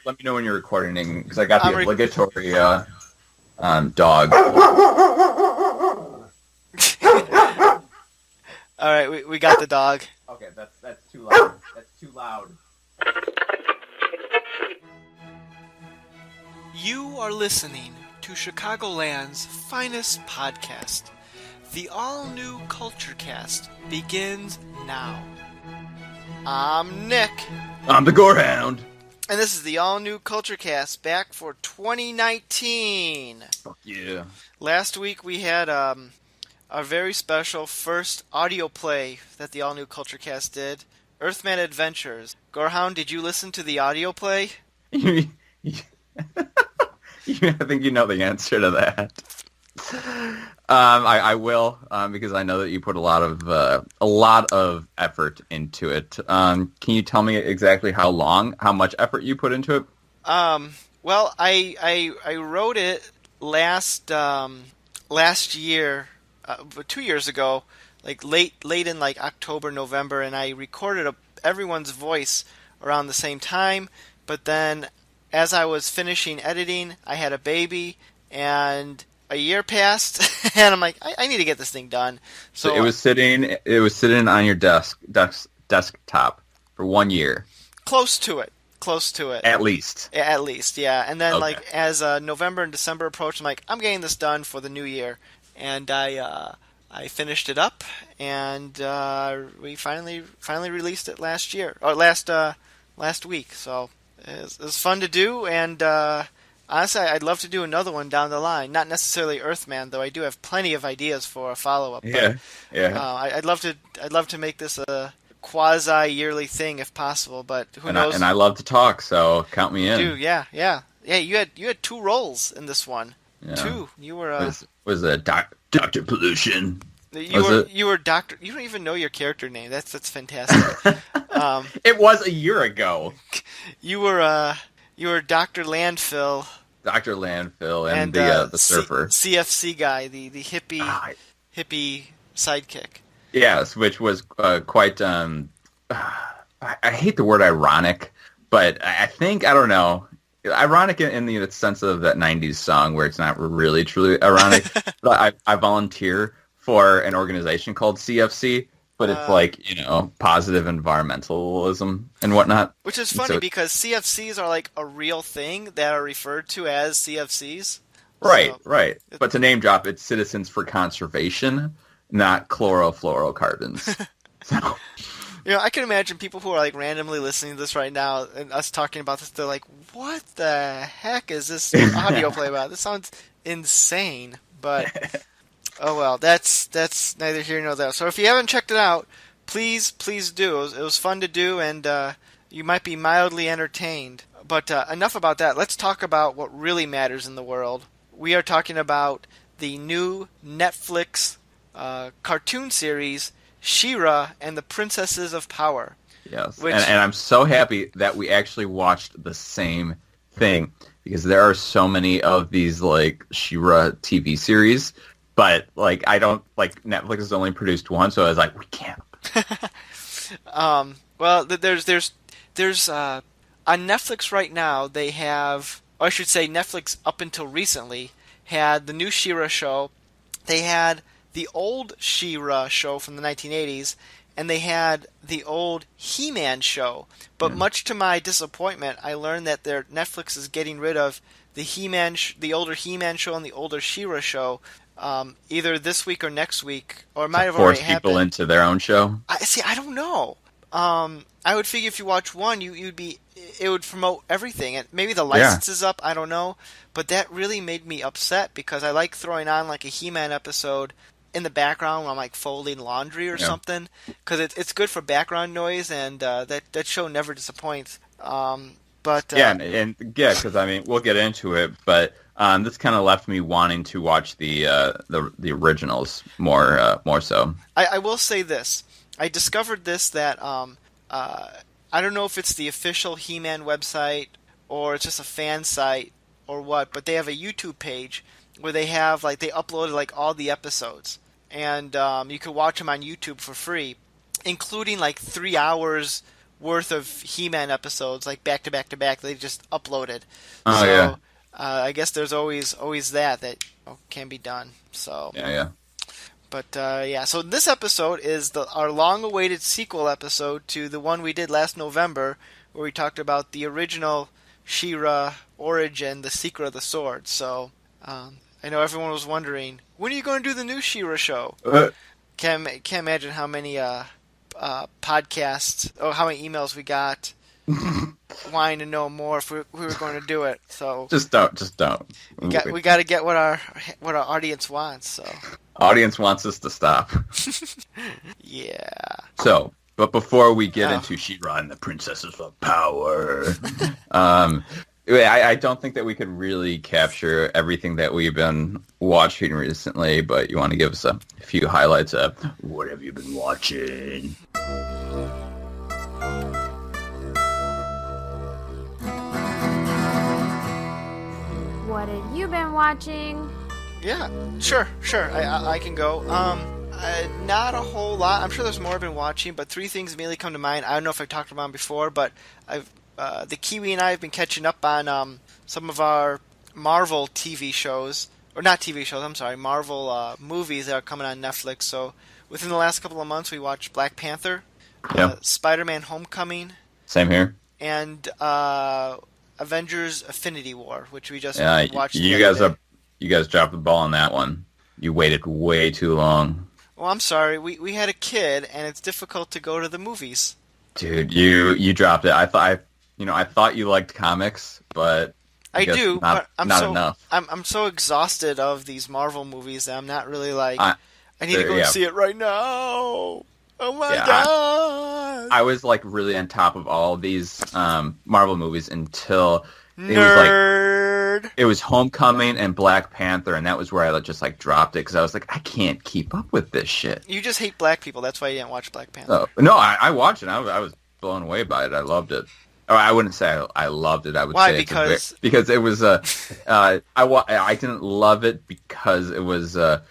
let me know when you're recording because I got the I'm obligatory dog. All right, we got the dog. Okay, that's too loud. That's too loud. You are listening to Chicagoland's finest podcast. The all-new Culture Cast begins now. I'm Nick. I'm the Gorehound. And this is the all-new Culture Cast back for 2019. Fuck yeah. Last week we had a very special first audio play that the all-new Culture Cast did. Earthman Adventures. Gorehound, did you listen to the audio play? I think you know the answer to that. I will because I know that you put a lot of effort into it. Can you tell me exactly how much effort you put into it? Well, I wrote it last year, 2 years ago, like late in like October, November, and I recorded everyone's voice around the same time. But then, as I was finishing editing, I had a baby, and a year passed, and I'm like, I need to get this thing done. So it was sitting on your desktop for 1 year. Close to it. At least. At least, yeah. And then, okay. like, as November and December approached, I'm like, I'm getting this done for the new year. And I finished it up, and we finally released it last week. So it was fun to do, and honestly, I'd love to do another one down the line. Not necessarily Earthman, though. I do have plenty of ideas for a follow-up. Yeah, yeah. I'd love to make this a quasi-yearly thing if possible, but who knows? And I love to talk, so count me in. Dude, yeah. You had 2 roles in this one. Yeah. 2. You were was a Dr. Pollution. You were Doctor. You don't even know your character name. That's fantastic. It was a year ago. You were Dr. Landfill. Dr. Landfill and the surfer. CFC guy, the hippie sidekick. Yes, which was quite. I hate the word ironic, but I think I don't know. Ironic in the sense of that '90s song where it's not really truly ironic. But I volunteer for an organization called CFC, but it's like, positive environmentalism and whatnot. Which is funny because CFCs are like a real thing that are referred to as CFCs. Right. But to name drop, it's Citizens for Conservation, not chlorofluorocarbons. So. I can imagine people who are like randomly listening to this right now and us talking about this, they're like, what the heck is this audio play about? This sounds insane, but oh well, that's neither here nor there. So if you haven't checked it out, please do. It was fun to do, and you might be mildly entertained. But enough about that. Let's talk about what really matters in the world. We are talking about the new Netflix cartoon series, She-Ra and the Princesses of Power. Yes, and I'm so happy that we actually watched the same thing, because there are so many of these like She-Ra TV series, but like I don't like Netflix has only produced one, so I was like, we can't. Well, there's on Netflix right now they have, or I should say Netflix up until recently had the new She-Ra show. They had the old She-Ra show from the 1980s, and they had the old He-Man show. But much to my disappointment, I learned that Netflix is getting rid of the He-Man, the older He-Man show and the older She-Ra show, either this week or next week, or it might have already happened. Force people into their own show. I don't know. I would figure if you watch one, it would promote everything, and maybe the license is up. I don't know, but that really made me upset because I like throwing on like a He-Man episode in the background when I'm like folding laundry or something, because it's good for background noise, and that show never disappoints. Because I mean we'll get into it, but this kind of left me wanting to watch the originals more so. I will say this: I discovered this that I don't know if it's the official He-Man website or it's just a fan site or what, but they have a YouTube page where they have they uploaded like all the episodes, and you can watch them on YouTube for free, including like 3 hours worth of He-Man episodes, like back to back to back. They just uploaded. Oh, So yeah. I guess there's always that can be done. So Yeah. but yeah, so this episode is our long-awaited sequel episode to the one we did last November, where we talked about the original She-Ra origin, the Secret of the Sword. So I know everyone was wondering, when are you going to do the new She-Ra show? Can't imagine how many podcasts, how many emails we got wanting to know more if we were going to do it. So Just don't. we got to get what our audience wants. So Audience wants us to stop. yeah. So, but before we get into She-Ra and the Princesses of Power, I don't think that we could really capture everything that we've been watching recently, but you want to give us a few highlights of what have you been watching? What have you been watching? Yeah, sure. I can go. Not a whole lot. I'm sure there's more I've been watching, but three things immediately come to mind. I don't know if I've talked about them before, but the Kiwi and I have been catching up on some of our Marvel TV shows, or not TV shows. I'm sorry, Marvel movies that are coming on Netflix. So within the last couple of months, we watched Black Panther, Spider-Man: Homecoming, Same here. and Avengers: Infinity War, which we just watched. You guys dropped the ball on that one. You waited way too long. Well, I'm sorry. We had a kid, and it's difficult to go to the movies. Dude, you dropped it. I thought you liked comics, but I do, but not enough. I'm so exhausted of these Marvel movies that I'm not really like. I need to go and see it right now. Oh my god! I was like really on top of all these Marvel movies until it was Homecoming and Black Panther, and that was where I just like dropped it because I was like, I can't keep up with this shit. You just hate black people. That's why you didn't watch Black Panther. No, I watched it. I was blown away by it. I loved it. Or I wouldn't say I loved it. I would say because it was I didn't love it because it was a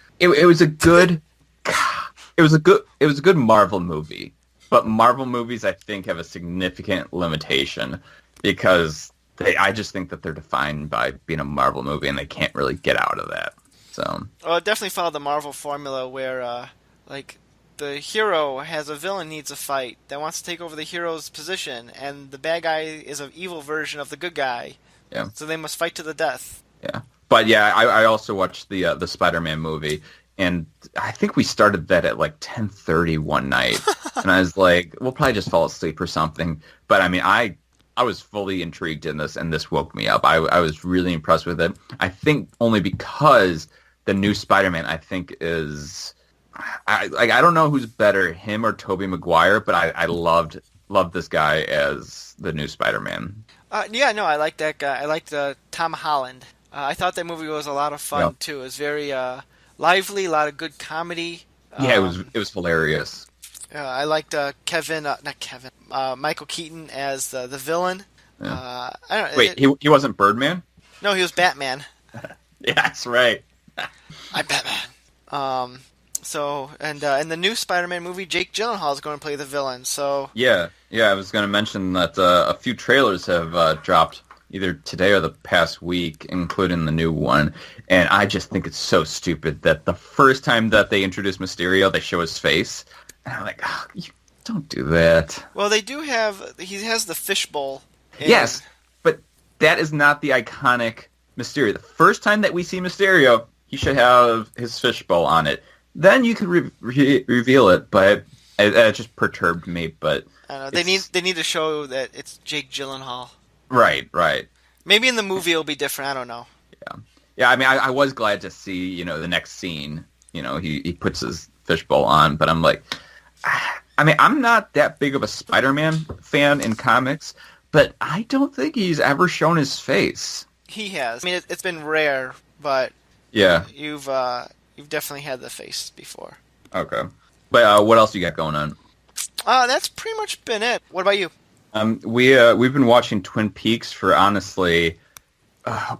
good Marvel movie. But Marvel movies, I think, have a significant limitation because I just think that they're defined by being a Marvel movie, and they can't really get out of that. So, well, it definitely followed the Marvel formula where, like, the hero has a villain needs a fight that wants to take over the hero's position, and the bad guy is an evil version of the good guy. Yeah. So they must fight to the death. Yeah, but yeah, I also watched the Spider-Man movie. And I think we started that at like 10:30 one night, and I was like, "We'll probably just fall asleep or something." But I mean, I was fully intrigued in this, and this woke me up. I was really impressed with it. I think only because the new Spider-Man, I think, is I don't know who's better, him or Tobey Maguire, but I loved this guy as the new Spider-Man. Yeah, no, I like that guy. I liked Tom Holland. I thought that movie was a lot of fun too. It was very lively, a lot of good comedy. Yeah, it was hilarious. I liked Michael Keaton as the villain. Yeah. I don't know. Wait, he wasn't Birdman? No, he was Batman. Yeah, that's right. I'm Batman. So and the new Spider-Man movie, Jake Gyllenhaal is going to play the villain. So yeah, I was going to mention that a few trailers have dropped either today or the past week, including the new one. And I just think it's so stupid that the first time that they introduce Mysterio, they show his face. And I'm like, oh, you don't do that. Well, they do have... He has the fishbowl. Yes, but that is not the iconic Mysterio. The first time that we see Mysterio, he should have his fishbowl on it. Then you could reveal it, but it just perturbed me. But I don't know. They need to show that it's Jake Gyllenhaal. Right. Maybe in the movie it'll be different. I don't know. Yeah. I mean, I was glad to see, the next scene. He puts his fishbowl on, but I'm like, I mean, I'm not that big of a Spider-Man fan in comics, but I don't think he's ever shown his face. He has. I mean, it's been rare, but yeah, you've definitely had the face before. Okay, but what else you got going on? That's pretty much been it. What about you? We've been watching Twin Peaks for honestly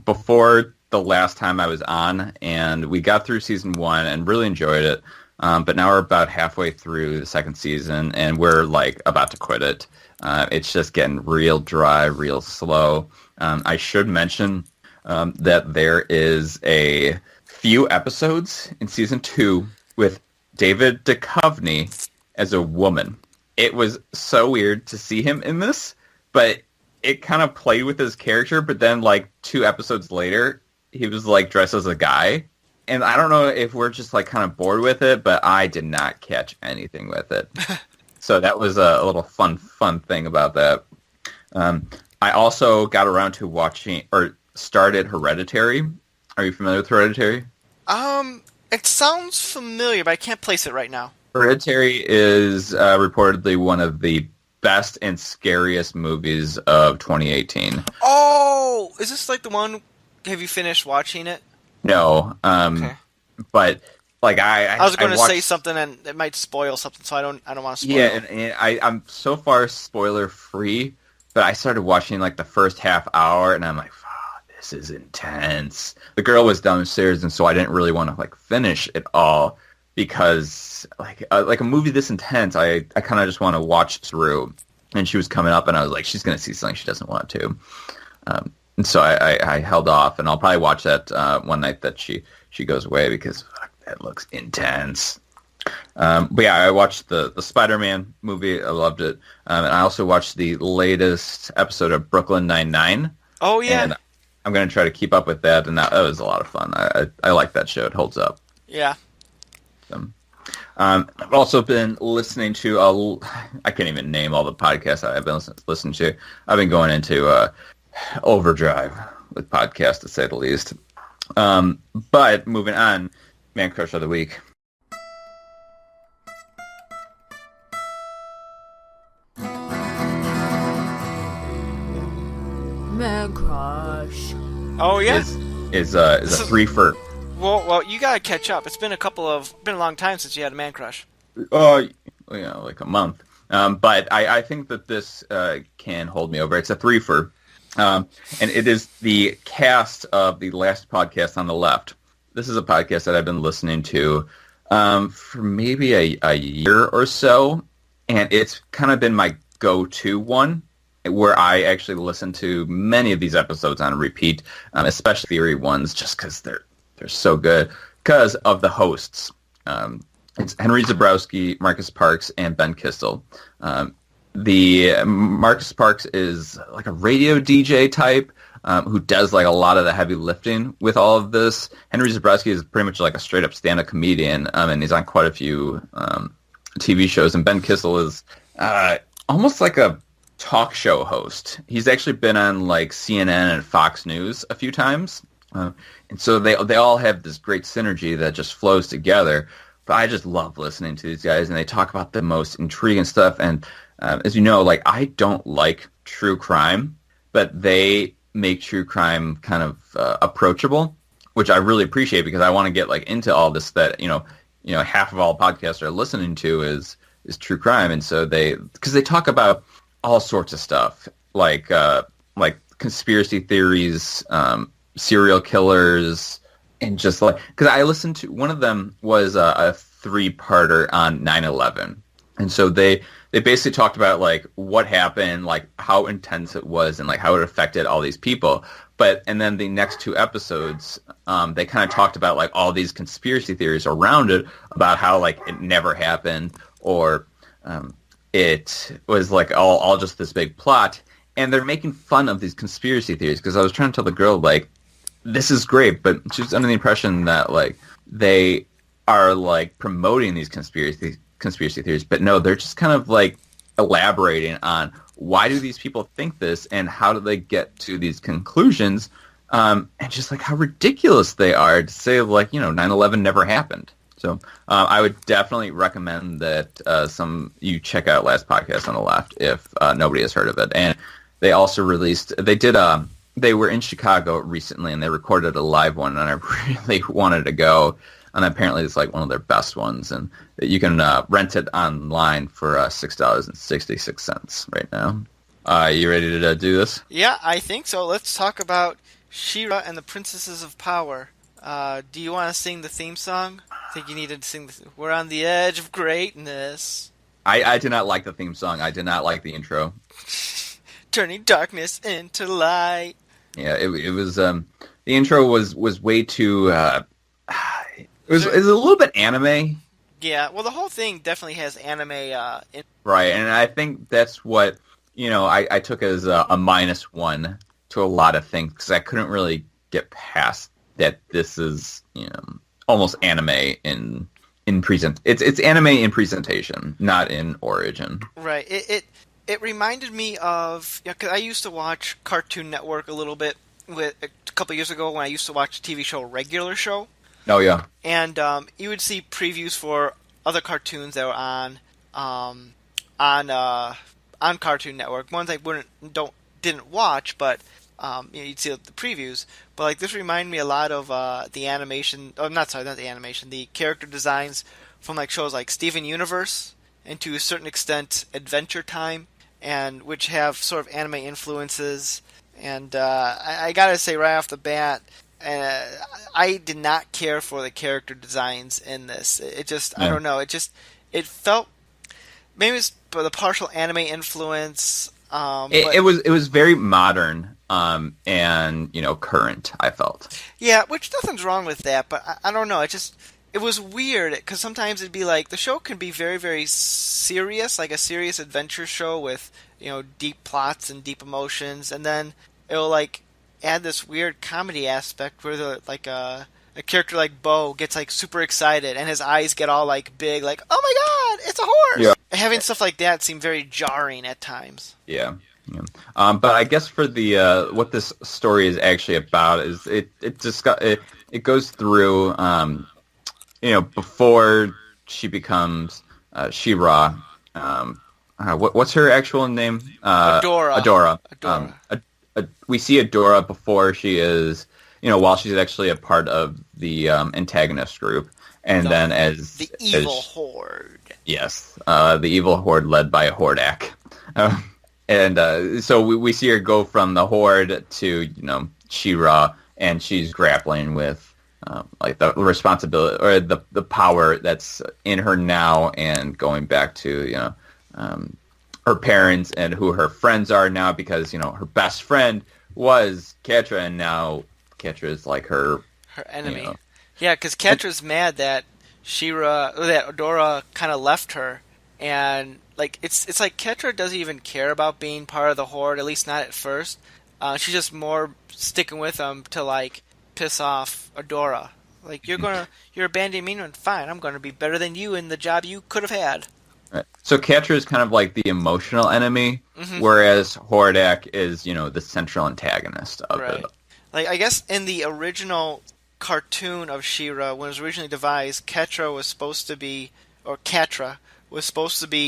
before the last time I was on, and we got through season 1 and really enjoyed it. But now we're about halfway through the second season, and we're like about to quit it. It's just getting real dry, real slow. I should mention that there is a few episodes in season 2 with David Duchovny as a woman. It was so weird to see him in this, but it kind of played with his character. But then, like 2 episodes later, he was like dressed as a guy. And I don't know if we're just like kind of bored with it, but I did not catch anything with it. So that was a little fun thing about that. I also got around to watching or started Hereditary. Are you familiar with Hereditary? It sounds familiar, but I can't place it right now. Hereditary is reportedly one of the best and scariest movies of 2018. Oh, is this like the one? Have you finished watching it? No, Okay. but like I was going to watched, say something and it might spoil something, so I don't want to spoil. Yeah, and I'm so far spoiler free, but I started watching like the first half hour, and I'm like, oh, this is intense. The girl was downstairs, and so I didn't really want to like finish it all because like a movie this intense, I kind of just want to watch through. And she was coming up, and I was like, she's going to see something she doesn't want to. And so I held off, and I'll probably watch that one night that she goes away because fuck, that looks intense. But yeah, I watched the Spider-Man movie. I loved it. And I also watched the latest episode of Brooklyn Nine-Nine. Oh, yeah. And I'm going to try to keep up with that, and that was a lot of fun. I like that show. It holds up. Yeah. I've also been listening to, I can't even name all the podcasts I've been listening to. I've been going into overdrive with podcasts, to say the least. But moving on, Man Crush of the Week. Man Crush. Oh, yeah. Is a 3 for. Well, you gotta catch up. It's been been a long time since you had a Man Crush. Like a month. But I think that this can hold me over. It's a 3 for. And it is the cast of the last podcast on the left. This is a podcast that I've been listening to for maybe a year or so, and it's kind of been my go-to one, where I actually listen to many of these episodes on repeat, especially theory ones, just because they're so good because of the hosts. It's Henry Zebrowski, Marcus Parks, and Ben Kistel. The Marcus Parks is like a radio DJ type who does like a lot of the heavy lifting with all of this. Henry Zebrowski is pretty much like a straight up stand up comedian, and he's on quite a few TV shows. And Ben Kistel is almost like a talk show host. He's actually been on like CNN and Fox News a few times, and so they all have this great synergy that just flows together. But I just love listening to these guys, and they talk about the most intriguing stuff. And as you know, like I don't like true crime, but they make true crime kind of approachable, which I really appreciate because I want to get like into all this that you know half of all podcasts are listening to is true crime, and so because they talk about all sorts of stuff like conspiracy theories, serial killers, and just like because I listened to one of them was a 3-parter on 9/11, and so they basically talked about like what happened, like how intense it was, and like how it affected all these people. And then the next 2 episodes, they kind of talked about like all these conspiracy theories around it, about how like it never happened, or it was like all just this big plot. And they're making fun of these conspiracy theories because I was trying to tell the girl like this is great, but she was under the impression that like they are like promoting these conspiracy theories, but no, they're just kind of like elaborating on why do these people think this and how do they get to these conclusions, and just like how ridiculous they are to say like 9/11 never happened. So I would definitely recommend that you check out Last Podcast on the Left if nobody has heard of it. And they also they were in Chicago recently and they recorded a live one, and I really wanted to go. And apparently it's like one of their best ones, and you can rent it online for $6.66 right now. You ready to do this? Yeah, I think so. Let's talk about She-Ra and the Princesses of Power. Do you want to sing the theme song? I think you need to sing We're on the edge of greatness. I did not like the theme song. I did not like the intro. Turning darkness into light. Yeah, it was the intro was way too it was a little bit anime. Yeah, well, the whole thing definitely has anime. Right, and I think that's what I took as a -1 to a lot of things because I couldn't really get past that. This is almost anime in present. It's anime in presentation, not in origin. Right. It reminded me of, because I used to watch Cartoon Network a little bit a couple years ago when I used to watch the TV show Regular Show. Oh yeah. And you would see previews for other cartoons that were on Cartoon Network. Ones I didn't watch, but you'd see the previews. But like this reminded me a lot of the animation. Oh, not the animation. The character designs from like shows like Steven Universe and to a certain extent Adventure Time, and which have sort of anime influences. And I gotta say right off the bat, I did not care for the character designs in this. It just, I don't know. It felt, maybe it's the partial anime influence. It was very modern and current. I felt. Yeah, which nothing's wrong with that, but I don't know. It was weird because sometimes it'd be like the show can be very, very serious, like a serious adventure show with deep plots and deep emotions, and then it'll like add this weird comedy aspect where a character like Bo gets like super excited and his eyes get all like big, like, oh my god, it's a horse. Yeah. Having stuff like that seemed very jarring at times. Yeah. But I guess for the what this story is actually about is it goes through before she becomes She-Ra. What's her actual name? Adora. We see Adora before she is, while she's actually a part of the antagonist group, and then as the evil horde. Yes, the evil horde led by Hordak, and so we see her go from the horde to She-Ra, and she's grappling with like the responsibility or the power that's in her now, and going back to her parents and who her friends are now, because her best friend was Catra, and now Catra is like her enemy. Yeah, because Catra's mad that Adora kind of left her, and like it's like Catra doesn't even care about being part of the horde, at least not at first. She's just more sticking with them to like piss off Adora. Like you're abandoning me, and fine, I'm gonna be better than you in the job you could have had. Right. So Catra is kind of like the emotional enemy, whereas Hordak is, the central antagonist of it. Like I guess in the original cartoon of She-Ra, when it was originally devised, Catra was supposed to be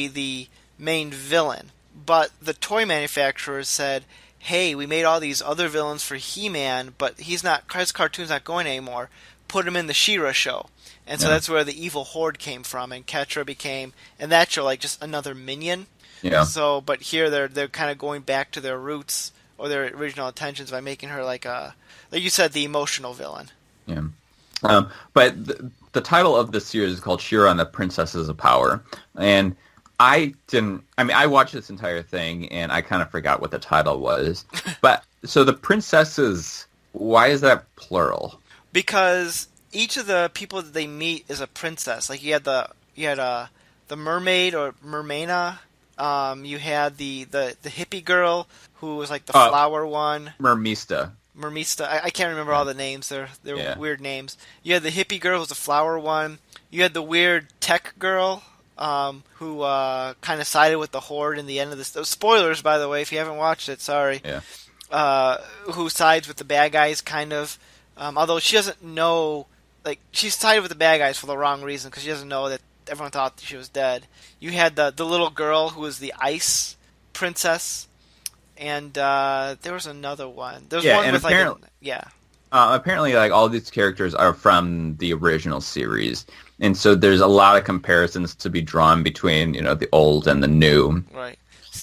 the main villain. But the toy manufacturers said, "Hey, we made all these other villains for He-Man, but his cartoon's not going anymore. Put him in the She-Ra show." And so that's where the evil horde came from, and Catra became, in that show, like just another minion. Yeah. So, but here they're kind of going back to their roots or their original intentions by making her like you said, the emotional villain. Yeah. But the title of this series is called She-Ra and the Princesses of Power, and I watched this entire thing and I kind of forgot what the title was. But so the princesses, why is that plural? Because each of the people that they meet is a princess. Like you had the mermaid or mermaina. You had the hippie girl who was like the flower one. Mermista. I can't remember all the names. They're weird names. You had the hippie girl who was the flower one. You had the weird tech girl who kind of sided with the horde in the end of this. Spoilers, by the way, if you haven't watched it. Sorry. Yeah. Who sides with the bad guys, kind of. Although she doesn't know. Like, she sided with the bad guys for the wrong reason, because she doesn't know that everyone thought she was dead. You had the little girl who was the ice princess, and there was another one. There was one with apparently, like, all these characters are from the original series, and so there's a lot of comparisons to be drawn between, the old and the new. Right.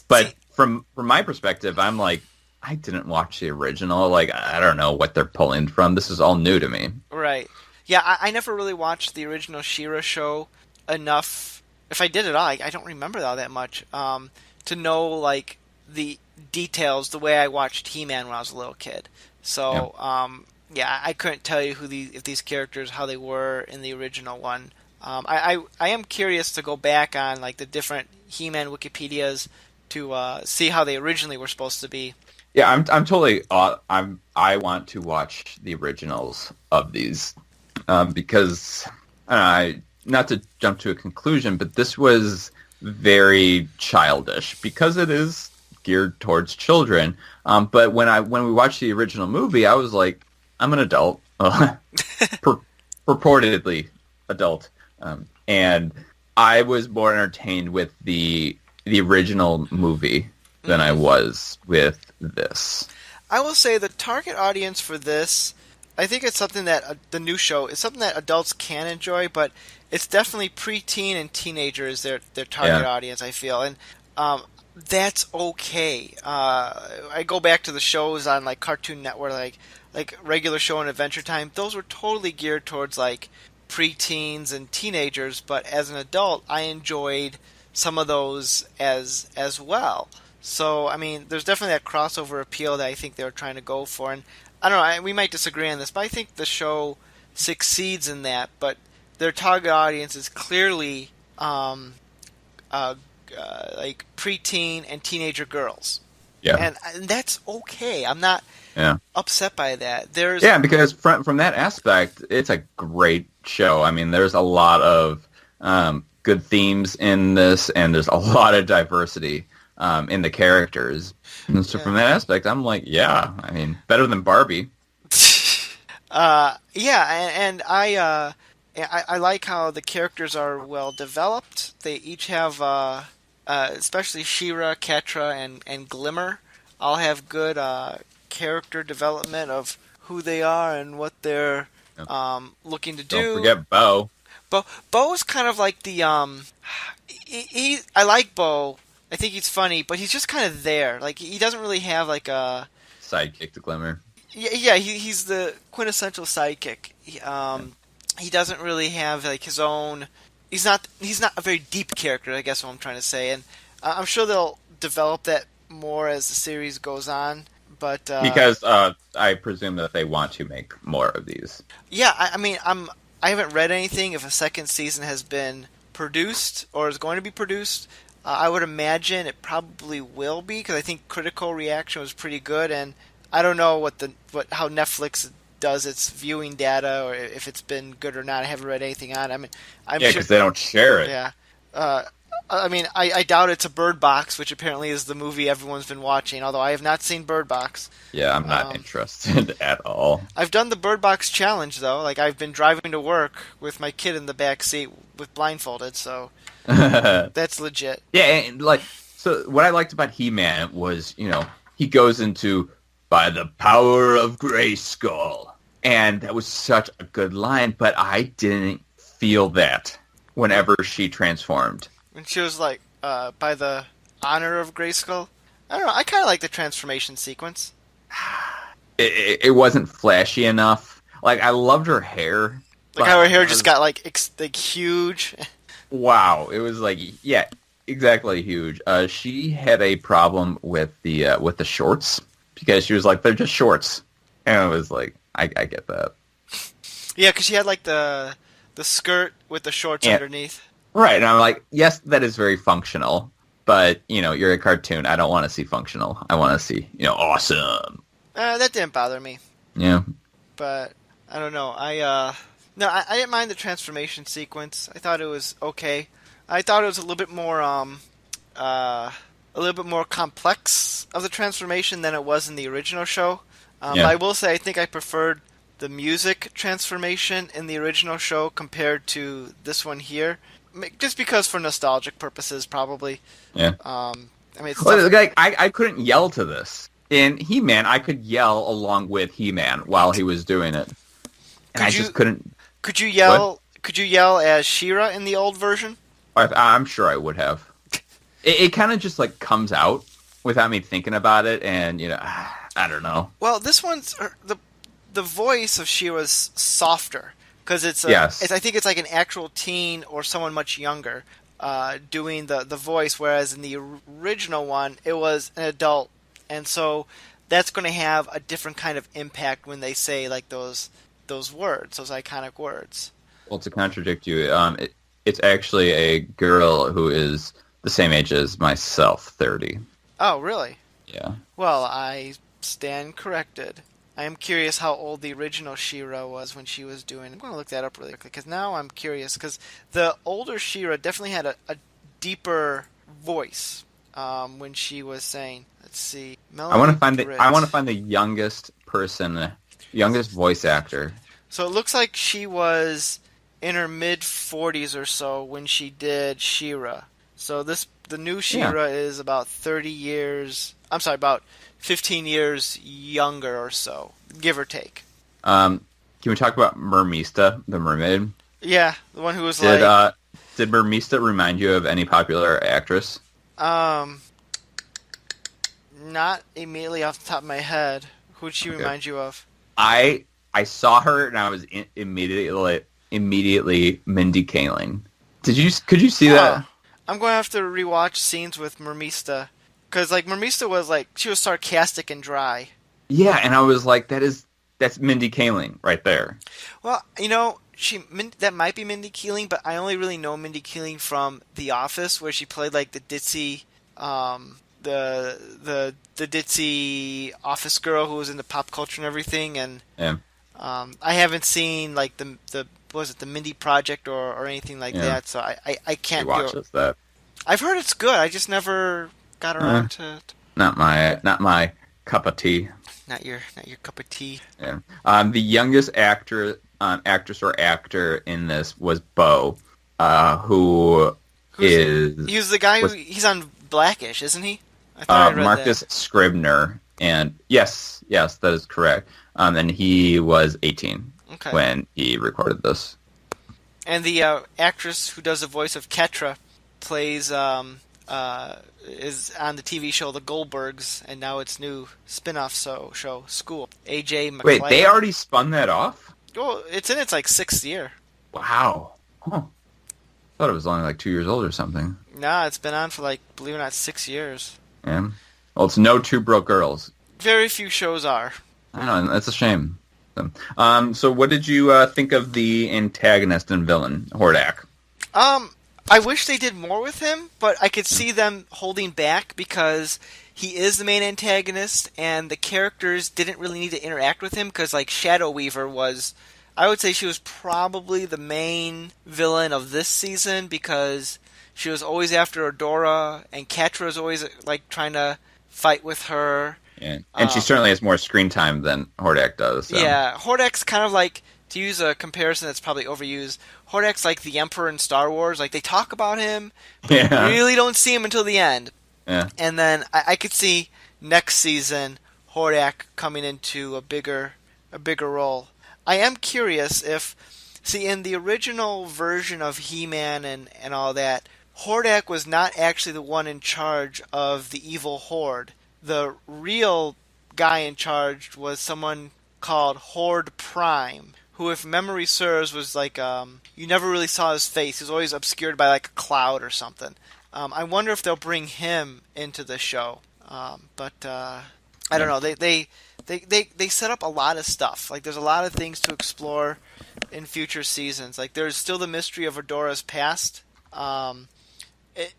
But from my perspective, I'm like, I didn't watch the original. Like, I don't know what they're pulling from. This is all new to me. Right. Yeah, I never really watched the original She-Ra show enough if I did at all, I don't remember all that much. To know like the details the way I watched He-Man when I was a little kid. Yeah. So yeah, I couldn't tell you if these characters how they were in the original one. I am curious to go back on like the different He-Man Wikipedias to see how they originally were supposed to be. Yeah, I'm totally. I want to watch the originals of these because not to jump to a conclusion, but this was very childish because it is geared towards children. But when we watched the original movie, I was like, I'm an adult, purportedly adult, and I was more entertained with the original movie than I was with this. I will say the target audience for this, I think it's something that the new show is something that adults can enjoy, but it's definitely preteen and teenager is their target audience. I feel, and that's okay. I go back to the shows on like Cartoon Network, like regular show and Adventure Time. Those were totally geared towards like preteens and teenagers, but as an adult, I enjoyed some of those as well. So, I mean, there's definitely that crossover appeal that I think they were trying to go for. And I don't know, we might disagree on this, but I think the show succeeds in that. But their target audience is clearly like preteen and teenager girls. Yeah. And that's okay. I'm not upset by that. Because from that aspect, it's a great show. I mean, there's a lot of good themes in this, and there's a lot of diversity in the characters. And so from that aspect, I'm like, I mean, better than Barbie. And I like how the characters are well developed. They each have, especially She-Ra, Catra, and Glimmer, all have good character development of who they are and what they're looking to do. Don't forget Bo. Bo's kind of like the I like Bo. I think he's funny, but he's just kind of there. Like he doesn't really have like a sidekick to Glimmer. Yeah, he's the quintessential sidekick. He doesn't really have like his own. He's not a very deep character, I guess what I'm trying to say, and I'm sure they'll develop that more as the series goes on. But because I presume that they want to make more of these. Yeah, I mean, I haven't read anything if a second season has been produced or is going to be produced. I would imagine it probably will be because I think critical reaction was pretty good, and I don't know how Netflix does its viewing data or if it's been good or not. I haven't read anything on it. I mean, I'm sure because they don't share it. Yeah. I mean, I doubt it's a Bird Box, which apparently is the movie everyone's been watching, although I have not seen Bird Box. Yeah, I'm not interested at all. I've done the Bird Box challenge, though. Like, I've been driving to work with my kid in the back seat with blindfolded, so that's legit. Yeah, and so what I liked about He-Man was, he goes into, by the power of Grayskull. And that was such a good line, but I didn't feel that whenever she transformed. When she was like, by the honor of Grayskull? I don't know, I kind of like the transformation sequence. It wasn't flashy enough. Like, I loved her hair. Like how her hair just got like huge. Wow, it was like, yeah, exactly huge. She had a problem with the shorts because she was like, they're just shorts, and it was like, I get that. Yeah, because she had like the skirt with the shorts underneath. Right, and I'm like, yes, that is very functional, but you're a cartoon. I don't want to see functional. I want to see awesome. That didn't bother me. Yeah, but I don't know. I didn't mind the transformation sequence. I thought it was okay. I thought it was a little bit more complex of the transformation than it was in the original show. But I will say I think I preferred the music transformation in the original show compared to this one here, just because for nostalgic purposes, probably. Yeah. I mean, it's I couldn't yell to this. In He-Man, I could yell along with He-Man while he was doing it. And I just couldn't. Could you yell? What? Could you yell as She-Ra in the old version? I'm sure I would have. It kind of just like comes out without me thinking about it, and I don't know. Well, this one's the voice of She-Ra's softer because it's yes. I think it's like an actual teen or someone much younger. doing the voice, whereas in the original one it was an adult, and so that's going to have a different kind of impact when they say like those words, those iconic words. Well, to contradict you, it's actually a girl who is the same age as myself, 30. Oh, really? Yeah. Well, I stand corrected. I am curious how old the original She-Ra was when she was doing. I'm going to look that up really quickly because now I'm curious. Because the older She-Ra definitely had a deeper voice when she was saying. Let's see. I want to find the youngest person, youngest voice actor. So it looks like she was in her mid 40s or so when she did She-Ra. So the new She-Ra is about 30 years. I'm sorry, about 15 years younger or so, give or take. Can we talk about Mermista, the mermaid? Yeah, the one who was did Mermista remind you of any popular actress? Not immediately off the top of my head. Who'd she remind you of? I saw her and I was immediately Mindy Kaling. Could you see that? I'm going to have to rewatch scenes with Mermista. Because, like, Mermista was, like, she was sarcastic and dry. Yeah, and I was like, that's Mindy Kaling right there. Well, that might be Mindy Kaling, but I only really know Mindy Kaling from The Office, where she played, like, the ditzy, the ditzy office girl who was into pop culture and everything, and I haven't seen, like, the Mindy Project or anything like that, so I can't watch that. I've heard it's good, I just never got around to it. Not my cup of tea. Not your cup of tea. Yeah. The youngest actress or actor in this was Bo, he's the guy he's on Blackish, isn't he? I thought I read Marcus Scribner, and yes, that is correct. And he was 18 when he recorded this. And the actress who does the voice of Ketra plays is on the TV show The Goldbergs, and now its new spin-off show School. AJ McClay. Wait, they already spun that off? Well, it's in its like 6th year. Wow. Huh. I thought it was only like 2 years old or something. Nah, it's been on for like, believe it or not, 6 years. Yeah. Well, it's no Two Broke Girls. Very few shows are. I know, that's a shame. So what did you think of the antagonist and villain, Hordak? I wish they did more with him, but I could see them holding back because he is the main antagonist, and the characters didn't really need to interact with him because, like, Shadow Weaver was... I would say she was probably the main villain of this season because she was always after Adora, and Catra was always, like, trying to fight with her. Yeah. And she certainly has more screen time than Hordak does. So. Yeah, Hordak's kind of like... To use a comparison that's probably overused, Hordak's like the Emperor in Star Wars. Like, they talk about him, but you really don't see him until the end. Yeah. And then I could see next season Hordak coming into a bigger role. I am curious if... See, in the original version of He-Man and all that, Hordak was not actually the one in charge of the evil horde. The real guy in charge was someone called Horde Prime, who, if memory serves, was like, you never really saw his face. He was always obscured by, like, a cloud or something. I wonder if they'll bring him into the show. But I don't know. They set up a lot of stuff. Like, there's a lot of things to explore in future seasons. Like, there's still the mystery of Adora's past.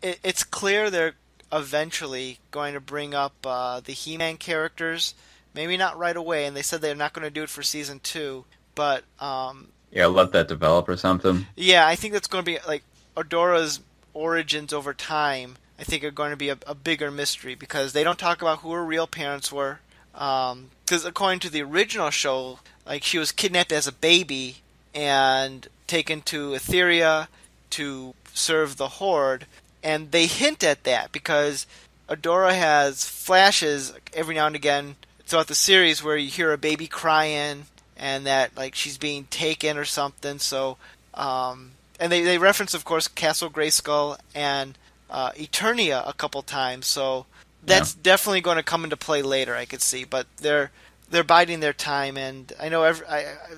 It's clear they're eventually going to bring up the He-Man characters. Maybe not right away, and they said they're not going to do it for season 2. But let that develop or something. Yeah, I think that's going to be like Adora's origins over time. I think are going to be a bigger mystery because they don't talk about who her real parents were. Because according to the original show, like, she was kidnapped as a baby and taken to Etheria to serve the Horde, and they hint at that because Adora has flashes every now and again throughout the series where you hear a baby crying and that, like, she's being taken or something. So, and they reference, of course, Castle Grayskull and Eternia a couple times. So that's definitely going to come into play later, I could see. But they're they're biding their time, and I know a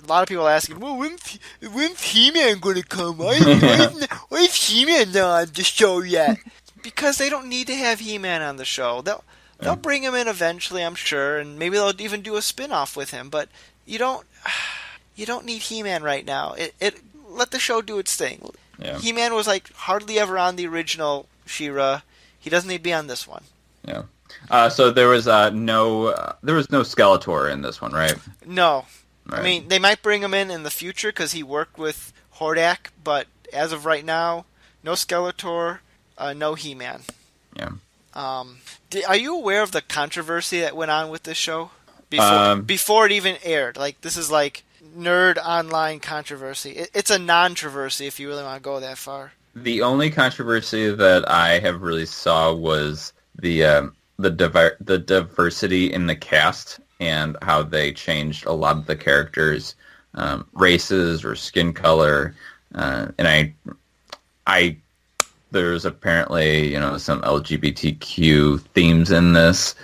lot of people are asking, well, when's He-Man going to come? Why is He-Man not on the show yet? Because they don't need to have He-Man on the show. They'll bring him in eventually, I'm sure, and maybe they'll even do a spin-off with him, but you don't need He-Man right now. Let the show do its thing. Yeah. He-Man was like hardly ever on the original She-Ra. He doesn't need to be on this one. Yeah. So there was no Skeletor in this one, right? No. Right. I mean, they might bring him in the future because he worked with Hordak, but as of right now, no Skeletor, no He-Man. Yeah. Are you aware of the controversy that went on with this show before it even aired? Like, this is like nerd online controversy. It's a non-troversy if you really want to go that far. The only controversy that I have really saw was the diversity in the cast and how they changed a lot of the characters' races or skin color, and I there's apparently some LGBTQ themes in this,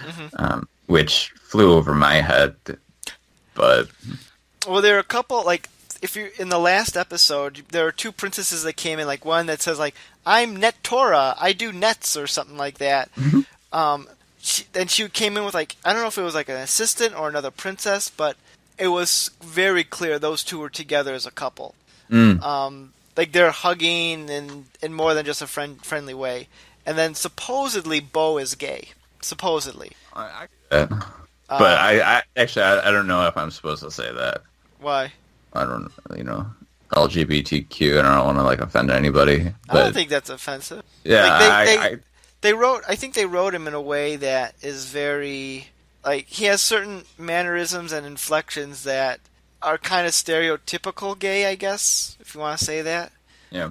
which flew over my head, but well, there are a couple like. If you in the last episode, there are two princesses that came in. Like one that says like "I'm Netora, I do nets" or something like that. She came in with like I don't know if it was like an assistant or another princess, but it was very clear those two were together as a couple. Like they're hugging in more than just a friendly way. And then supposedly Bo is gay. Supposedly. But I actually I don't know if I'm supposed to say that. Why? I don't, LGBTQ. I don't want to like offend anybody. But, I don't think that's offensive. Yeah, like, I think they wrote him in a way that is very like he has certain mannerisms and inflections that are kind of stereotypical gay, I guess, if you want to say that. Yeah.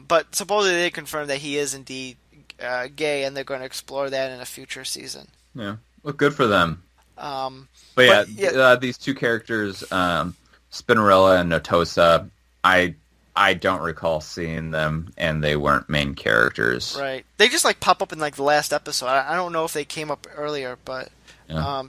But supposedly they confirmed that he is indeed gay, and they're going to explore that in a future season. Yeah. Well, good for them. But these two characters. Spinnerella and Notosa, I don't recall seeing them, and they weren't main characters. Right. They just like pop up in like the last episode. I don't know if they came up earlier, but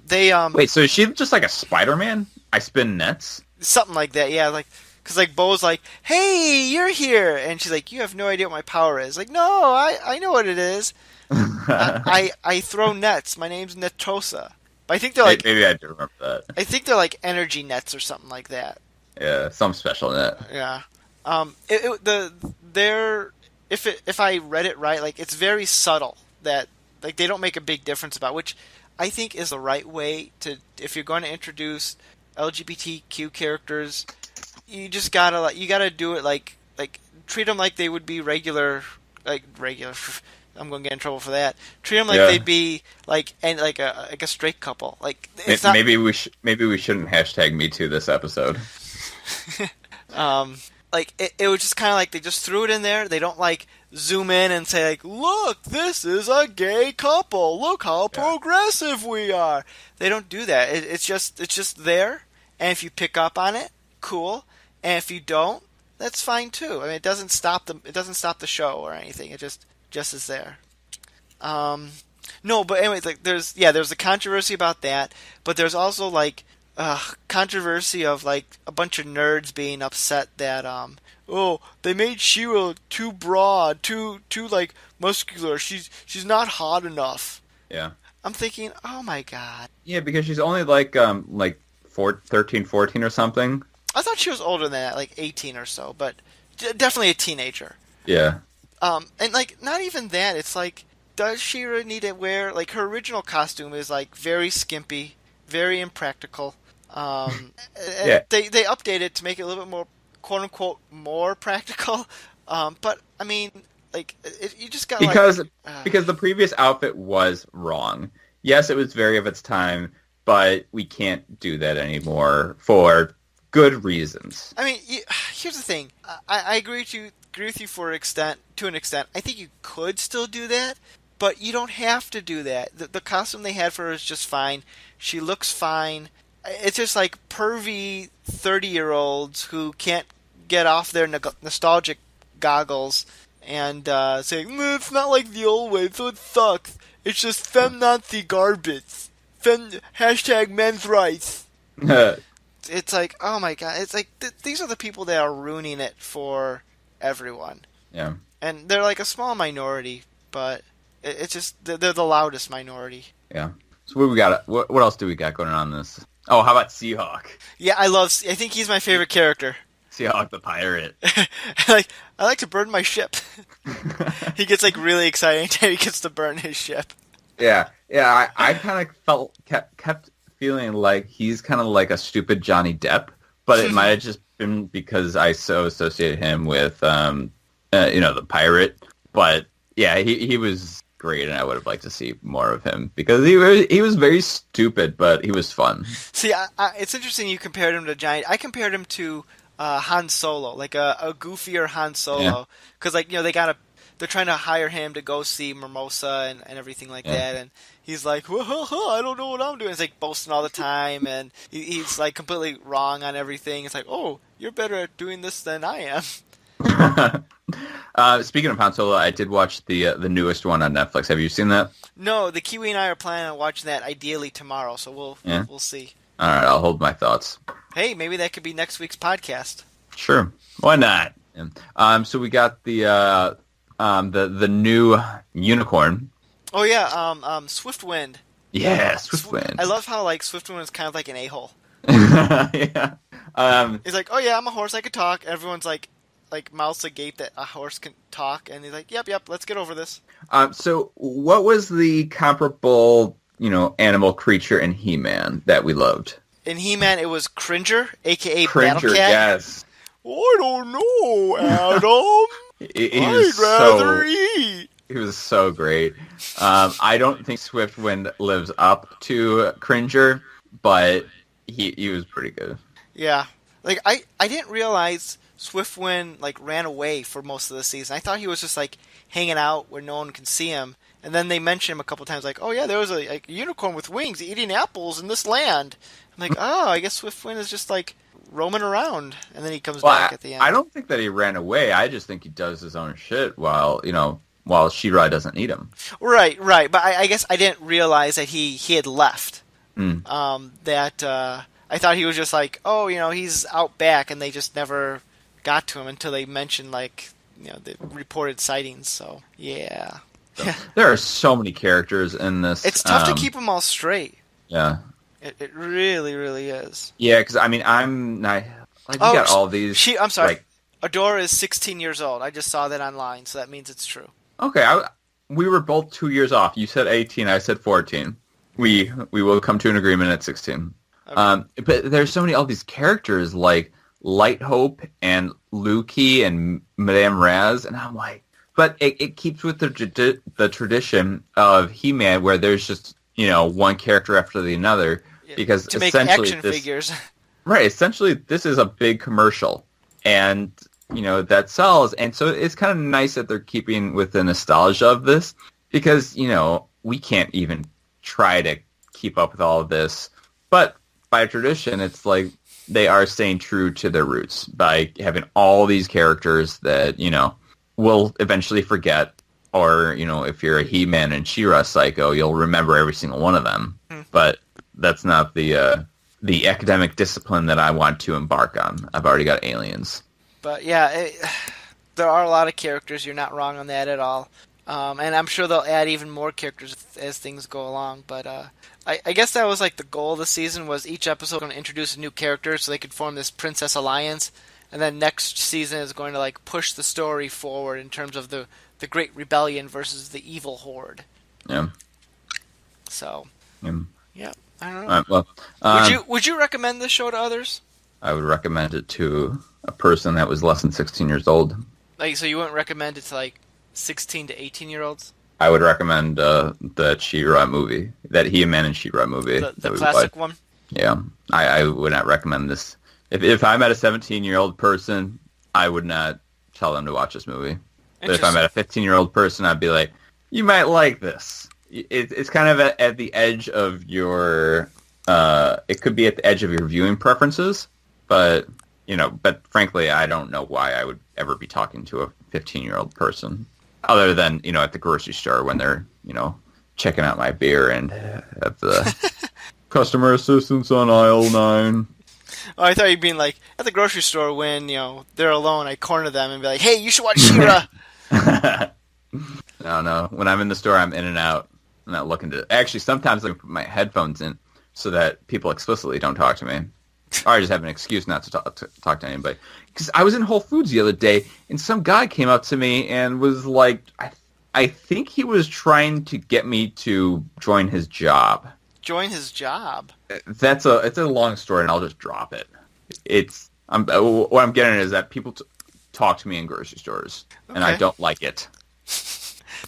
they Wait, so is she just like a Spider-Man? I spin nets? Something like that, yeah. Like, because like Bo's like, "Hey, you're here," and she's like, "You have no idea what my power is." Like, no, I know what it is. I throw nets. My name's Netosa. But I think they're like maybe I do remember that. I think they're like energy nets or something like that. Yeah, some special net. Yeah. If I read it right, like it's very subtle that like they don't make a big difference about, which I think is the right way to if you're going to introduce LGBTQ characters, you just gotta do it like treat them like they would be regular. I'm going to get in trouble for that. Treat them like they'd be like a straight couple. Like it's not... maybe we shouldn't hashtag Me Too this episode. Like it was just kind of like they just threw it in there. They don't like zoom in and say like, "Look, this is a gay couple. Look how progressive we are." They don't do that. It's just there. And if you pick up on it, cool. And if you don't, that's fine too. I mean, it doesn't stop the show or anything. It just is there. No, but anyways, like there's a controversy about that, but there's also like controversy of like a bunch of nerds being upset that they made She-Ra too broad, too like muscular. She's not hot enough. Yeah. I'm thinking, oh my god. Yeah, because she's only like 13, 14 or something. I thought she was older than that, like 18 or so, but definitely a teenager. Yeah. And like not even that. It's like, does She-Ra need to wear like her original costume is like very skimpy, very impractical. Yeah. They update it to make it a little bit more quote unquote more practical. But I mean, like you just got because the previous outfit was wrong. Yes, it was very of its time, but we can't do that anymore for good reasons. I mean, here's the thing. I agree with you to an extent. I think you could still do that, but you don't have to do that. The costume they had for her is just fine. She looks fine. It's just like pervy 30-year-olds who can't get off their nostalgic goggles and saying, it's not like the old way, so it sucks. It's just feminazi garbage. Hashtag men's rights. It's like, oh my god, it's like these are the people that are ruining it for everyone. Yeah. And they're like a small minority, but it's just they're the loudest minority. Yeah. So what we got? What else do we got going on in this? Oh, how about Seahawk? Yeah, I think he's my favorite character. Seahawk the pirate. I like to burn my ship. He gets like really excited until he gets to burn his ship. Yeah. I kind of kept feeling like he's kind of like a stupid Johnny Depp, but it might have just been because I so associated him with the pirate. But yeah, he was great, and I would have liked to see more of him because he was very stupid, but he was fun. See, it's interesting you compared him to Johnny. I compared him to Han Solo, like a goofier Han Solo, because they're trying to hire him to go see Mimosa and everything like that, and he's like, I don't know what I'm doing. He's like boasting all the time, and he's like completely wrong on everything. It's like, oh, you're better at doing this than I am. Speaking of Han Solo, I did watch the newest one on Netflix. Have you seen that? No, the Kiwi and I are planning on watching that ideally tomorrow, so we'll see. All right, I'll hold my thoughts. Hey, maybe that could be next week's podcast. Sure, why not? So we got the new unicorn. Oh yeah, Swiftwind. Yeah, Swiftwind. I love how like Swiftwind is kind of like an a-hole. Yeah. He's like, oh yeah, I'm a horse, I could talk. Everyone's like mouths agape that a horse can talk, and he's like, yep, let's get over this. So what was the comparable, animal creature in He-Man that we loved? In He-Man, it was Cringer, a.k.a. Cringer, Battlecat. yes. I don't know, Adam. I'd rather eat. He was so great. I don't think Swiftwind lives up to Cringer, but he was pretty good. Yeah. Like, I didn't realize Swiftwind, like, ran away for most of the season. I thought he was just, like, hanging out where no one can see him. And then they mention him a couple times, like, oh yeah, there was a unicorn with wings eating apples in this land. I'm like, oh, I guess Swiftwind is just, like, roaming around. And then he comes back at the end. I don't think that he ran away. I just think he does his own shit while She-Ra doesn't need him. Right. But I guess I didn't realize that he had left. Mm. I thought he was just like, oh, he's out back, and they just never got to him until they mentioned, like, the reported sightings. So, yeah. So, there are so many characters in this. It's tough to keep them all straight. Yeah. It really, really is. Yeah, because, I'm not... Like, you got all these... I'm sorry. Like, Adora is 16 years old. I just saw that online, so that means it's true. Okay, we were both 2 years off. You said 18, I said 14. We will come to an agreement at 16. Okay. But there's so many all these characters like Light Hope and Lukey and Madame Raz, and I'm like, but it keeps with the tradition of He-Man where there's just one character after the another because to make essentially action figures. Right, essentially this is a big commercial, and that sells, and so it's kind of nice that they're keeping with the nostalgia of this because we can't even try to keep up with all of this, but by tradition, it's like they are staying true to their roots by having all these characters that, we'll eventually forget. Or, if you're a He-Man and She-Ra psycho, you'll remember every single one of them. But that's not the academic discipline that I want to embark on. I've already got aliens. But yeah, there are a lot of characters. You're not wrong on that at all. And I'm sure they'll add even more characters as things go along. But I guess that was like the goal of the season, was each episode going to introduce a new character so they could form this Princess Alliance. And then next season is going to like push the story forward in terms of the Great Rebellion versus the Evil Horde. Yeah. So. Yeah, I don't know. Well, would you recommend this show to others? I would recommend it to a person that was less than 16 years old. Like, so you wouldn't recommend it to like 16 to 18-year-olds? I would recommend the She-Ra movie, that He-Man and She-Ra movie. The classic one? Yeah, I would not recommend this. If I met a 17-year-old person, I would not tell them to watch this movie. But if I met a 15-year-old person, I'd be like, you might like this. It's kind of at the edge of your... it could be at the edge of your viewing preferences, but frankly, I don't know why I would ever be talking to a 15-year-old person. Other than, at the grocery store when they're, checking out my beer and have the Customer assistance on aisle 9. Oh, I thought you'd been like at the grocery store when they're alone. I corner them and be like, "Hey, you should watch She-Ra." No. When I'm in the store, I'm in and out. I'm not looking to. Actually, sometimes I put my headphones in so that people explicitly don't talk to me, or I just have an excuse not to talk to anybody. Because I was in Whole Foods the other day, and some guy came up to me and was like, I think he was trying to get me to join his job. Join his job? It's a long story, and I'll just drop it. What I'm getting at is that people talk to me in grocery stores, and I don't like it.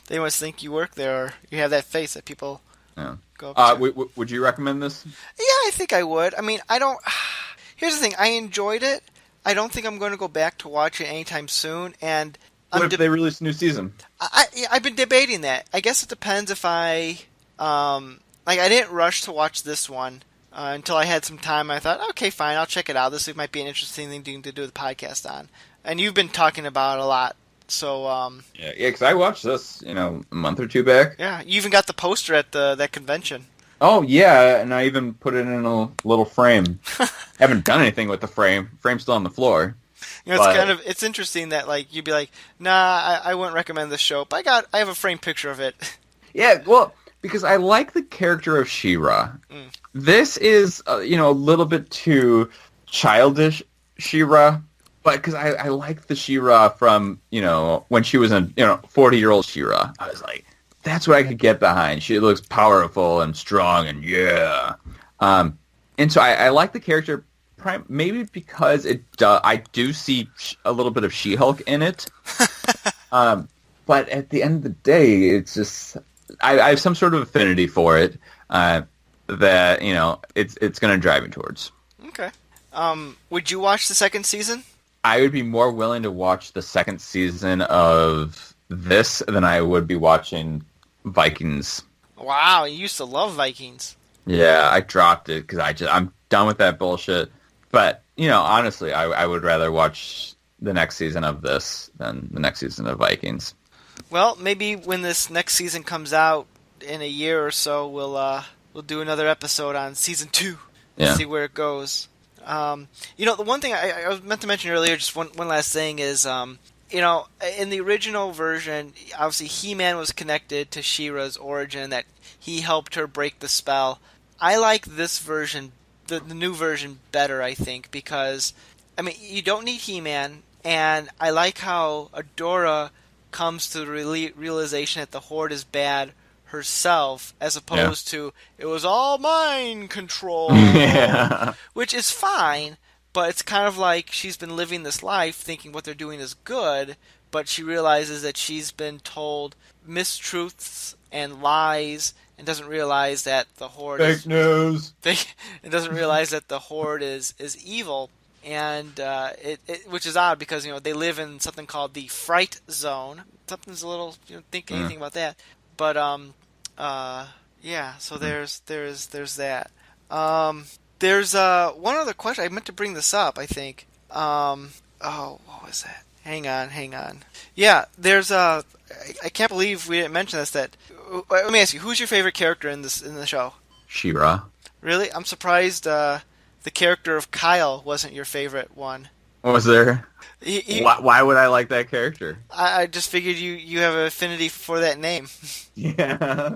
They must think you work there, or you have that face that people go up to. Would you recommend this? Yeah, I think I would. I mean, I don't... Here's the thing. I enjoyed it. I don't think I'm going to go back to watch it anytime soon, and... What if they release a new season? I've been debating that. I guess it depends if I... I didn't rush to watch this one until I had some time. I thought, okay, fine, I'll check it out. This might be an interesting thing to do the podcast on. And you've been talking about it a lot, so... Yeah, because I watched this, a month or two back. Yeah, you even got the poster at that convention. Oh, yeah, and I even put it in a little frame. Haven't done anything with the frame. Frame's still on the floor. It's interesting that, you'd be like, nah, I wouldn't recommend this show, but I have a framed picture of it. Yeah, well... Because I like the character of She-Ra. This is, a little bit too childish She-Ra, but because I like the She-Ra from, when she was 40-year-old She-Ra. I was like, that's what I could get behind. She looks powerful and strong and yeah. And so I like the character, maybe because I do see a little bit of She-Hulk in it. But at the end of the day, it's just... I have some sort of affinity for it that it's going to drive me towards. Okay. Would you watch the second season? I would be more willing to watch the second season of this than I would be watching Vikings. Wow, you used to love Vikings. Yeah, I dropped it because I'm done with that bullshit. But honestly, I would rather watch the next season of this than the next season of Vikings. Well, maybe when this next season comes out in a year or so, we'll do another episode on season 2 and see where it goes. The one thing I was meant to mention earlier, just one last thing is, in the original version, obviously He-Man was connected to She-Ra's origin, that he helped her break the spell. I like this version, the new version, better, I think, because, you don't need He-Man, and I like how Adora comes to the realization that the Horde is bad herself, as opposed to, it was all mind control, which is fine, but it's kind of like she's been living this life thinking what they're doing is good, but she realizes that she's been told mistruths and lies, and doesn't realize that the Horde fake news. It doesn't realize that the Horde is evil. And which is odd because they live in something called the Fright Zone. Something's a little think anything about that, but So there's that. There's one other question I meant to bring this up. I think. What was that? Hang on. Yeah, there's I can't believe we didn't mention this. That let me ask you, who's your favorite character in the show? She-Ra. Really? I'm surprised. The character of Kyle wasn't your favorite one. Was there? Why would I like that character? I just figured you have an affinity for that name. Yeah.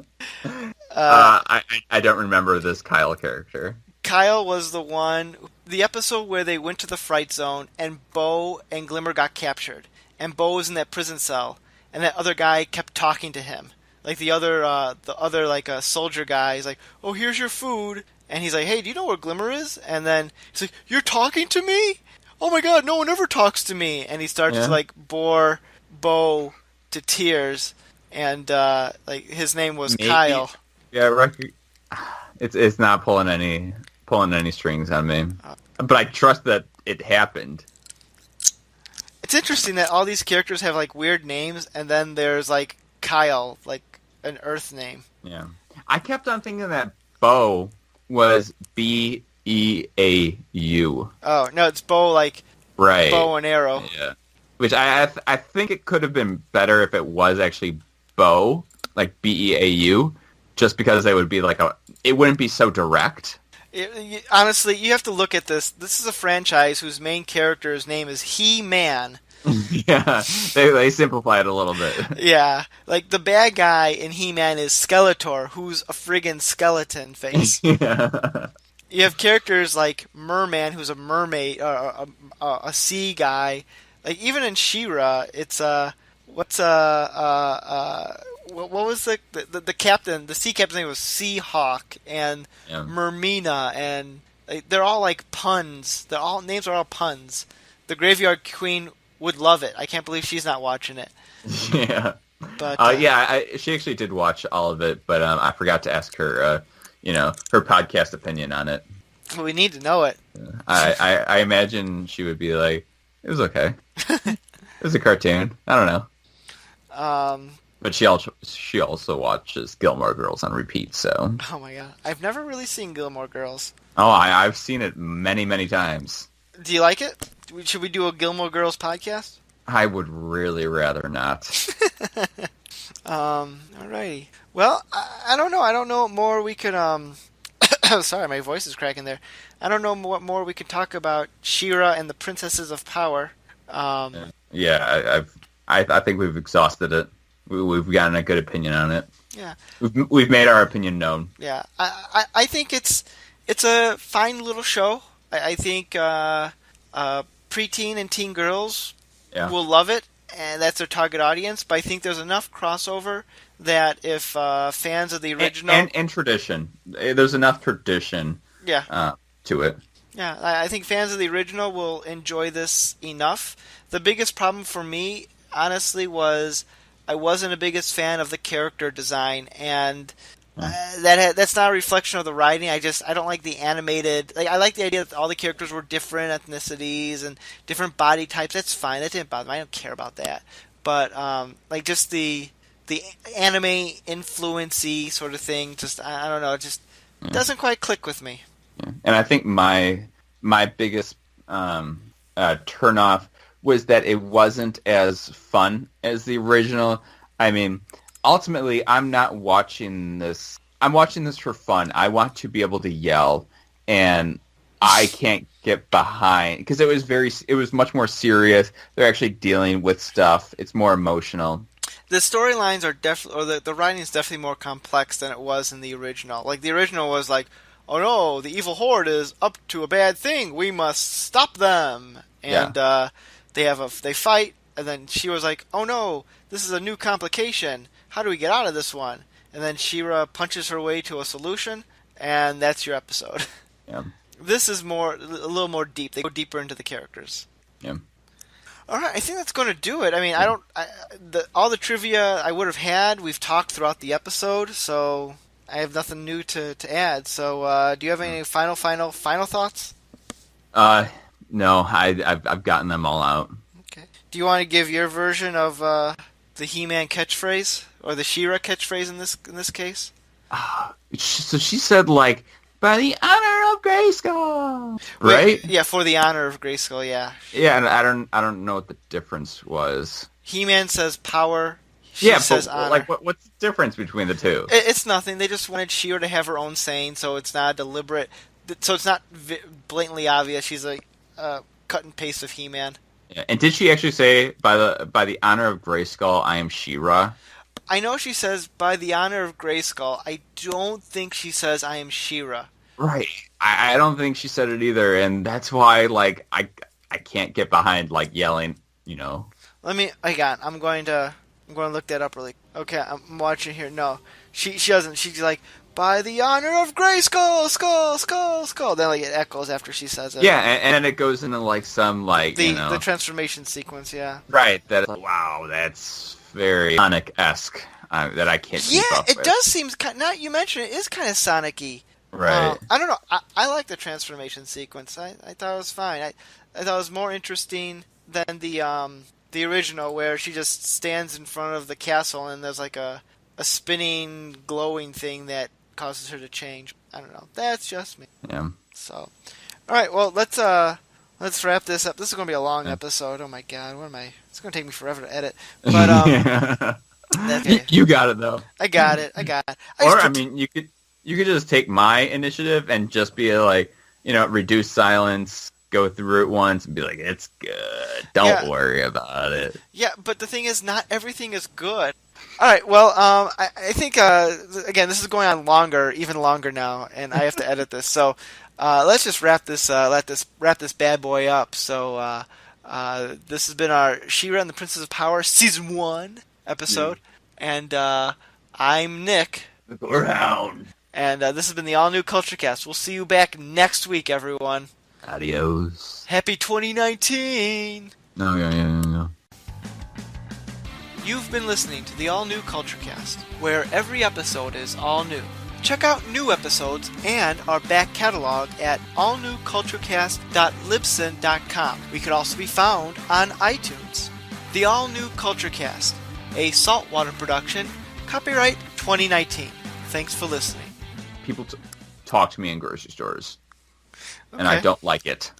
I don't remember this Kyle character. Kyle was the episode where they went to the Fright Zone and Bo and Glimmer got captured. And Bo was in that prison cell, and that other guy kept talking to him. Like the other soldier guy is like, "Oh, here's your food." And he's like, "Hey, do you know where Glimmer is?" And then he's like, "You're talking to me? Oh my god, no one ever talks to me." And he starts to bore Bo to tears. And his name was Kyle. Yeah, it's not pulling any strings on me. But I trust that it happened. It's interesting that all these characters have weird names, and then there's Kyle, an Earth name. Yeah, I kept on thinking that Bo was Beau. Oh no, it's Bo right, bow and arrow. Yeah, which I think it could have been better if it was actually Bo, Beau, just because they would be it wouldn't be so direct. Honestly, you have to look at this. This is a franchise whose main character's name is He-Man. Yeah, they simplify it a little bit. Yeah, like the bad guy in He-Man is Skeletor, who's a friggin' skeleton face. Yeah. You have characters like Merman, who's a mermaid, a sea guy. Like even in She-Ra, it's what was the captain? The sea captain's name was Seahawk and Mermina, and they're all like puns. Names are all puns. The Graveyard Queen would love it. I can't believe she's not watching it. Yeah. But she actually did watch all of it, but I forgot to ask her, her podcast opinion on it. We need to know it. I imagine she would be like, it was okay. It was a cartoon. I don't know. But she also watches Gilmore Girls on repeat, so. Oh my god. I've never really seen Gilmore Girls. Oh, I've seen it many, many times. Do you like it? Should we do a Gilmore Girls podcast? I would really rather not. Alrighty. Well, I don't know. I don't know what more we could, sorry, my voice is cracking there. I don't know what more we could talk about She-Ra and the Princesses of Power. Yeah, I think we've exhausted it. We've gotten a good opinion on it. Yeah. We've made our opinion known. Yeah. I think it's a fine little show. I think preteen and teen girls will love it, and that's their target audience. But I think there's enough crossover that if fans of the original and tradition, there's enough tradition to it. Yeah, I think fans of the original will enjoy this enough. The biggest problem for me, honestly, was I wasn't a biggest fan of the character design, and that's not a reflection of the writing. I don't like the animated. Like, I like the idea that all the characters were different ethnicities and different body types. That's fine. That didn't bother me. I don't care about that. But like just the anime influency sort of thing, just I don't know. It just doesn't quite click with me. Yeah. And I think my biggest turnoff was that it wasn't as fun as the original. I mean, ultimately, I'm not watching this. I'm watching this for fun. I want to be able to yell, and I can't get behind because it was much more serious. They're actually dealing with stuff. It's more emotional. The storylines are definitely, or the writing is definitely more complex than it was in the original. Like the original was like, oh no, the evil horde is up to a bad thing. We must stop them. And they fight, and then she was like, oh no, this is a new complication. How do we get out of this one? And then She-Ra punches her way to a solution, and that's your episode. Yeah. This is a little more deep. They go deeper into the characters. Yeah. All right, I think that's going to do it. I mean, all the trivia I would have had, we've talked throughout the episode, so I have nothing new to add. So, do you have any final thoughts? No, I've gotten them all out. Okay. Do you want to give your version of the He-Man catchphrase or the She-Ra catchphrase in this case? So she said like, "By the honor of Grayskull," right? Yeah, for the honor of Grayskull. Yeah. Yeah, and I don't know what the difference was. He-Man says power. She says honor. Like, what's the difference between the two? It's nothing. They just wanted She-Ra to have her own saying, so it's not deliberate. So it's not blatantly obvious. She's like cut and paste of He-Man. Yeah. And did she actually say by the honor of Grayskull, I am She-Ra? I know she says by the honor of Grayskull. I don't think she says I am She-Ra. Right. I don't think she said it either, and that's why like I can't get behind like yelling. Let me. Hang on. I'm going to look that up really. Okay, I'm watching here. No, she doesn't. She's like, by the honor of Grayskull, skull. Then like it echoes after she says it. Yeah, and then it goes into like some like the transformation sequence. Yeah. Right. That wow, that's very Sonic-esque. That I can't. Yeah, keep up it with. does seem. Now you mention it, is kind of Sonic-y. Right. I don't know. I like the transformation sequence. I thought it was fine. I thought it was more interesting than the original, where she just stands in front of the castle and there's like a spinning, glowing thing that causes her to change. I don't know. That's just me. Yeah. So, all right. Well, let's wrap this up. This is going to be a long episode. Oh my god, It's going to take me forever to edit. But okay. You got it though. I got it. Or I mean, you You could just take my initiative and just be like, reduce silence, go through it once, and be like, it's good. Don't worry about it. Yeah, but the thing is, not everything is good. All right, well, I think, again, this is going on longer, even longer now, and I have to edit this. So let's just wrap this bad boy up. So this has been our She-Ra and the Princess of Power Season 1 episode. And I'm Nick. The Gorehound. And this has been the all-new Culture Cast. We'll see you back next week, everyone. Adios. Happy 2019! No. You've been listening to the all-new Culture Cast, where every episode is all new. Check out new episodes and our back catalog at allnewculturecast.libsyn.com. We could also be found on iTunes. The all-new Culture Cast, a saltwater production, copyright 2019. Thanks for listening. People talk to me in grocery stores, and I don't like it.